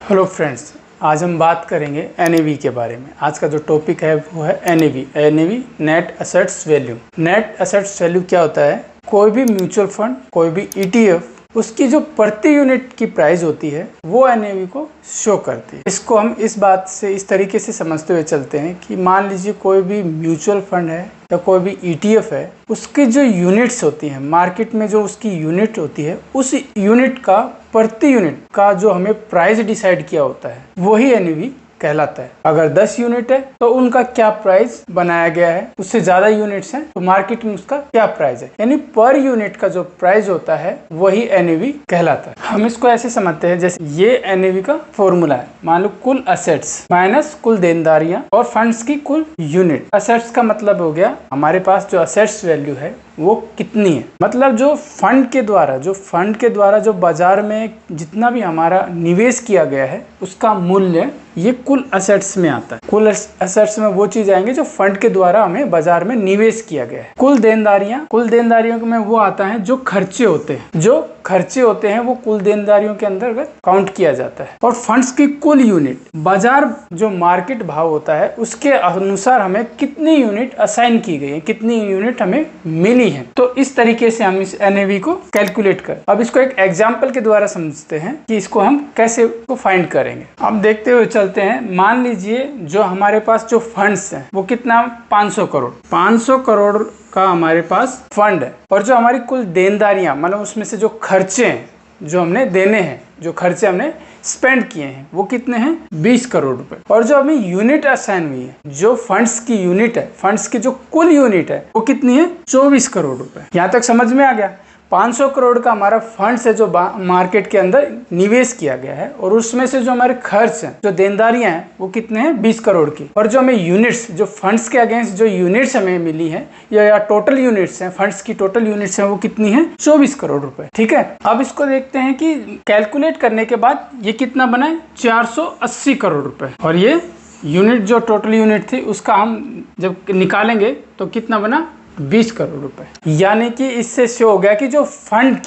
Hello friends, आज हम बात करेंगे एनएवी के बारे में। आज का जो टॉपिक है वो है NAV net assets value. Net assets value क्या होता है? कोई भी म्यूचुअल फंड, कोई भी ईटीएफ, उसकी जो प्रति यूनिट की प्राइस होती है वो एनएवी को शो करती है। इसको हम इस बात से इस तरीके से समझते हुए चलते हैं कि मान लीजिए कोई भी म्यूचुअल फंड है या कोई भी ईटीएफ है, उसकी जो यूनिट्स होती हैं मार्केट में, जो उसकी यूनिट होती है, उस यूनिट का प्रति यूनिट का जो हमें प्राइस डिसाइड किया होता है वही एनएवी कहलाता है। अगर 10 यूनिट है तो उनका क्या प्राइस बनाया गया है, उससे ज्यादा यूनिट्स हैं तो मार्केट में उसका क्या प्राइस है, यानी पर यूनिट का जो प्राइस होता है वही एनएवी कहलाता है। हम इसको ऐसे समझते हैं, जैसे ये एनएवी का फॉर्मूला है। मान लो कुल असेट्स माइनस कुल देनदारियां और फंड्स की कुल यूनिट। असेट्स का मतलब हो गया हमारे पास जो असेट्स वैल्यू है वो कितनी है, मतलब जो फंड के द्वारा जो बाजार में जितना भी हमारा निवेश किया गया है उसका मूल्य ये कुल असेट्स में आता है। कुल असेट्स में वो चीज आएंगे जो फंड के द्वारा हमें बाजार में निवेश किया गया है। कुल देनदारियों में वो आता है जो खर्चे होते हैं वो कुल देनदारियों के अंतर्गत काउंट किया जाता है। और फंड्स की कुल यूनिट, बाजार जो मार्केट भाव होता है उसके अनुसार हमें कितनी यूनिट असाइन की गई है, कितनी यूनिट हमें मिली है। तो इस तरीके से हम इस एनएवी को कैलकुलेट कर। अब इसको एक एग्जाम्पल के द्वारा समझते हैं कि इसको हम कैसे फाइंड करेंगे। अब देखते हुए चलते हैं। मान लीजिए जो हमारे पास जो फंड्स हैं वो कितना, 500 करोड़ का हमारे पास फंड है। और जो हमारी कुल देनदारियां, मतलब उसमें से जो खर्चे हैं जो हमने देने हैं, जो खर्चे हमने स्पेंड किए हैं वो कितने हैं, 20 करोड़ रुपए। और जो हमें यूनिट असाइन हुई है, जो फंड्स की यूनिट है, फंड्स की जो कुल यूनिट है वो कितनी है, 24 करोड़ रुपए। यहाँ तक समझ में आ गया। 500 करोड़ का हमारा फंड्स है जो मार्केट के अंदर निवेश किया गया है, और उसमें से जो हमारे खर्च हैं, जो देनदारियां हैं वो कितने हैं, 20 करोड़ की। और जो हमें यूनिट्स, जो फंड्स के अगेंस्ट जो यूनिट्स हमें मिली है या टोटल यूनिट्स हैं, फंड्स की टोटल यूनिट्स हैं वो कितनी है, 24 करोड़ रुपए। ठीक है। अब इसको देखते हैं कि कैलकुलेट करने के बाद ये कितना बना है, 480 करोड़ रुपए। और ये यूनिट जो टोटल यूनिट थी उसका हम जब निकालेंगे तो कितना बना, 20 करोड़ रुपए। यानी कि इससे शो हो गया कि जो फंड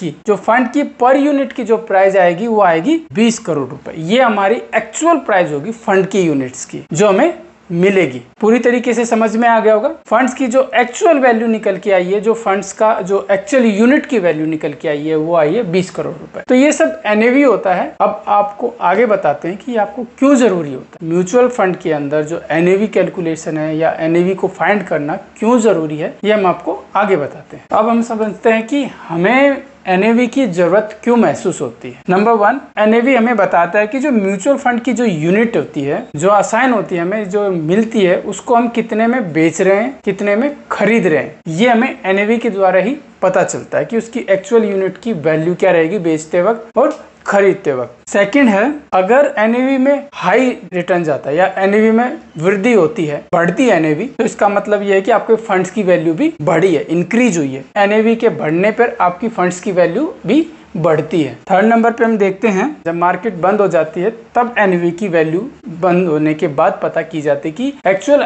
की पर यूनिट की जो प्राइस आएगी वो आएगी 20 करोड़ रुपए। ये हमारी एक्चुअल प्राइस होगी फंड की यूनिट्स की जो हमें मिलेगी। पूरी तरीके से समझ में आ गया होगा। फंड्स की जो एक्चुअल वैल्यू निकल के आई है, जो फंड्स का जो एक्चुअल यूनिट की वैल्यू निकल के आई है वो आई है 20 करोड़ रुपए। तो ये सब एनएवी होता है। अब आपको आगे बताते हैं कि आपको क्यों जरूरी होता है। म्यूचुअल फंड के अंदर जो एनएवी कैलकुलेशन है या एनएवी को फाइंड करना क्यों जरूरी है, ये हम आपको आगे बताते हैं। अब हम समझते हैं कि हमें एनएवी की जरूरत क्यों महसूस होती है। नंबर 1, एनएवी हमें बताता है कि जो म्यूचुअल फंड की जो यूनिट होती है, जो असाइन होती है, हमें जो मिलती है, उसको हम कितने में बेच रहे हैं, कितने में खरीद रहे हैं। ये हमें एनएवी के द्वारा ही पता चलता है कि उसकी एक्चुअल यूनिट की वैल्यू क्या रहेगी बेचते वक्त और खरीदते वक्त। सेकंड है, अगर एनएवी में हाई रिटर्न जाता है या एनएवी में वृद्धि होती है, बढ़ती है एनएवी, तो इसका मतलब यह है कि आपके फंड्स की वैल्यू भी बढ़ी है, इंक्रीज हुई है। एनएवी के बढ़ने पर आपकी फंड्स की वैल्यू भी बढ़ती है। थर्ड नंबर पे हम देखते हैं, जब मार्केट बंद हो जाती है तब एनएवी की वैल्यू बंद होने के बाद पता की जाती है कि एक्चुअल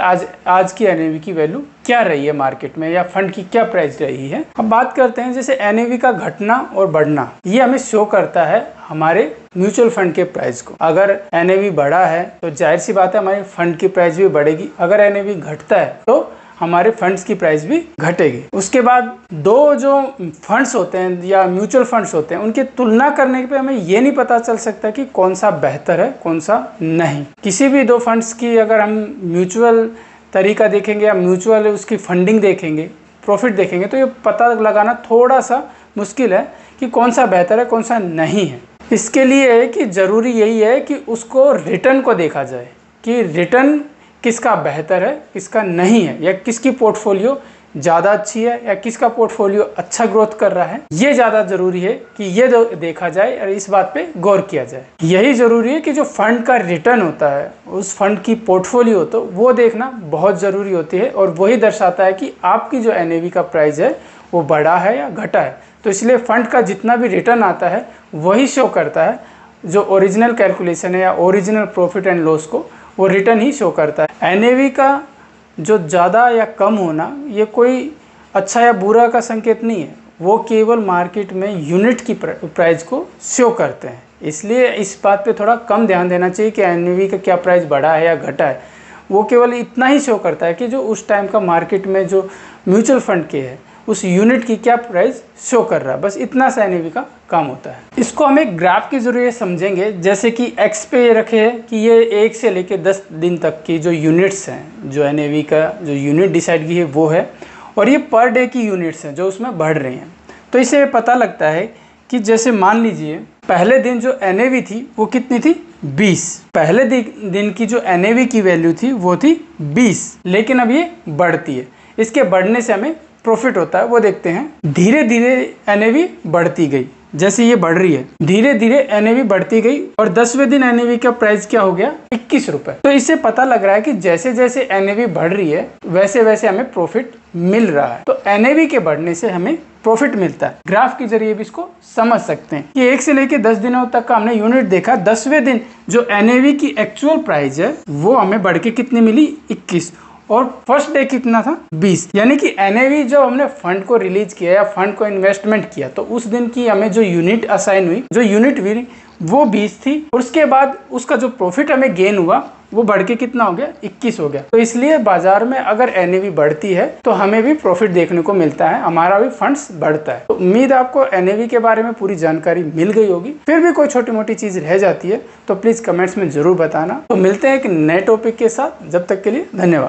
आज की एनएवी की वैल्यू क्या रही है मार्केट में, या फंड की क्या प्राइस रही है। अब बात करते हैं जैसे एनएवी का घटना और बढ़ना, ये हमें शो करता है हमारे म्यूचुअल फंड के प्राइस को। अगर एनएवी बढ़ा है तो जाहिर सी बात है हमारी फंड की प्राइस भी बढ़ेगी। अगर एनएवी घटता है तो हमारे फंड्स की प्राइस भी घटेगी। उसके बाद दो जो फंड्स होते हैं या म्यूचुअल फंड्स होते हैं उनकी तुलना करने पे हमें ये नहीं पता चल सकता कि कौन सा बेहतर है कौन सा नहीं। किसी भी दो फंड्स की अगर हम म्यूचुअल तरीका देखेंगे या म्यूचुअल उसकी फंडिंग देखेंगे, प्रॉफिट देखेंगे, तो ये पता लगाना थोड़ा सा मुश्किल है कि कौन सा बेहतर है कौन सा नहीं है। इसके लिए कि जरूरी यही है कि उसको रिटर्न को देखा जाए कि रिटर्न किसका बेहतर है किसका नहीं है, या किसकी पोर्टफोलियो ज़्यादा अच्छी है या किसका पोर्टफोलियो अच्छा ग्रोथ कर रहा है। ये ज़्यादा जरूरी है कि ये देखा जाए और इस बात पे गौर किया जाए। यही जरूरी है कि जो फंड का रिटर्न होता है, उस फंड की पोर्टफोलियो, तो वो देखना बहुत ज़रूरी होती है, और वही दर्शाता है कि आपकी जो एनएवी का प्राइस है वो बढ़ा है या घटा है। तो इसलिए फंड का जितना भी रिटर्न आता है वही शो करता है, जो ओरिजिनल कैलकुलेशन है या ओरिजिनल प्रॉफिट एंड लॉस को वो रिटर्न ही शो करता है। एनएवी का जो ज़्यादा या कम होना ये कोई अच्छा या बुरा का संकेत नहीं है, वो केवल मार्केट में यूनिट की प्राइस को शो करते हैं। इसलिए इस बात पे थोड़ा कम ध्यान देना चाहिए कि NAV का क्या प्राइस बढ़ा है या घटा है। वो केवल इतना ही शो करता है कि जो उस टाइम का मार्केट में जो म्यूचुअल फंड के है उस यूनिट की क्या प्राइस शो कर रहा है, बस इतना सा NAV का काम होता है। इसको हम एक ग्राफ के जरिए समझेंगे, जैसे कि X पे ये रखे हैं कि ये 1 से लेकर 10 दिन तक की जो यूनिट्स हैं, जो NAV का जो यूनिट डिसाइड की है वो है, और ये पर डे की यूनिट्स हैं जो उसमें बढ़ रही हैं। तो इससे पता लगता है कि जैसे मान लीजिए पहले दिन जो NAV थी वो कितनी थी 20, पहले दिन की जो NAV की वैल्यू थी वो थी 20, लेकिन अब ये बढ़ती है। इसके बढ़ने से हमें प्रॉफिट होता है, वो देखते हैं। धीरे धीरे NAV बढ़ती गई, जैसे ये बढ़ रही है धीरे धीरे NAV बढ़ती गई और 10वें दिन NAV का प्राइस क्या हो गया 21 रुपए। तो इससे पता लग रहा है कि जैसे जैसे NAV बढ़ रही है वैसे वैसे हमें प्रॉफिट मिल रहा है। तो NAV के बढ़ने से हमें प्रॉफिट मिलता है। ग्राफ के जरिए भी इसको समझ सकते हैं कि 1 से लेकर 10 दिनों तक का हमने यूनिट देखा। 10वें दिन जो NAV की एक्चुअल प्राइस है वो हमें बढ़ के कितनी मिली 21, और फर्स्ट डे कितना था 20। यानी कि NAV जब हमने फंड को रिलीज किया या फंड को इन्वेस्टमेंट किया तो उस दिन की हमें जो यूनिट असाइन हुई, जो यूनिट हुई वो 20 थी, और उसके बाद उसका जो प्रॉफिट हमें गेन हुआ वो बढ़ के कितना हो गया 21 हो गया। तो इसलिए बाजार में अगर NAV बढ़ती है तो हमें भी प्रॉफिट देखने को मिलता है, हमारा भी फंड्स बढ़ता है। तो उम्मीद आपको NAV के बारे में पूरी जानकारी मिल गई होगी। फिर भी कोई छोटी मोटी चीज रह जाती है तो प्लीज कमेंट्स में जरूर बताना। तो मिलते हैं एक नए टॉपिक के साथ, जब तक के लिए धन्यवाद।